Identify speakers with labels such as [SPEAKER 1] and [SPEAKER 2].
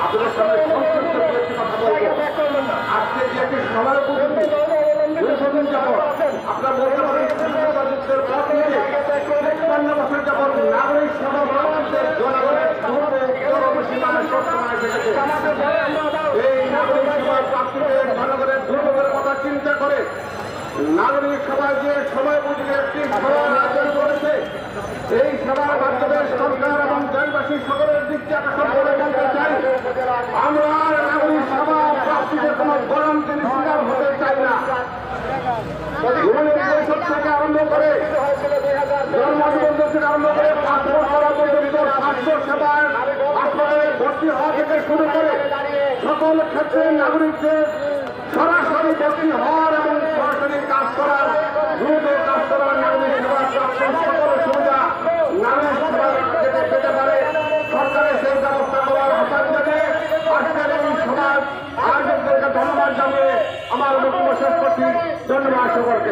[SPEAKER 1] আপনাদের সামনে সংক্ষিপ্ত একটি কথা বলবো। আজকে যে একটি সভার উপস্থিতি দীর্ঘদিন যাবৎ আপনারা বলতে পারেন যুদ্ধের পর থেকে ৫৩ বছর যাবৎ নাগরিক সভা বাংলাদেশের জনগণের সীমায় সবসময় থেকেছে। এই নাগরিক সভার প্রার্থীদের জনগণের দুর্ভোগের কথা চিন্তা করে নাগরিক সভায় যে সময় বুঝে একটি সভা আয়োজন করেছে, এই সভার মাধ্যমে সরকার এবং দেশবাসী সকলের দিকটি আকর্ষণ করে বলতে চাই, আমরা নাগরিক সভা প্রার্থীদের কোন গণতান্ত্রিক শিকার হতে চাই না। পরিষদ থেকে আরম্ভ করে জন্মনিবন্ধন থেকে আরম্ভ করে পাসপোর্ট করা পর্যন্ত স্বাস্থ্য সেবার হাসপাতালে ভর্তি হওয়া থেকে শুরু করে সকল ক্ষেত্রে নাগরিকদের সরাসরি ভর্তি হওয়ার এবং সরাসরি কাজ করার দ্রুত কাজ করার নাগরিক সেবার প্রাপ্তির সকল সুবিধা নাগরিক সেবার পেতে পারে সরকারের সেই ব্যবস্থা করার আহ্বান জানিয়ে আজকের এই সমাজ আয়োজকদেরকে ধন্যবাদ জানিয়ে আমার বক্তব্য শেষ করছি। ধন্যবাদ সকলকে।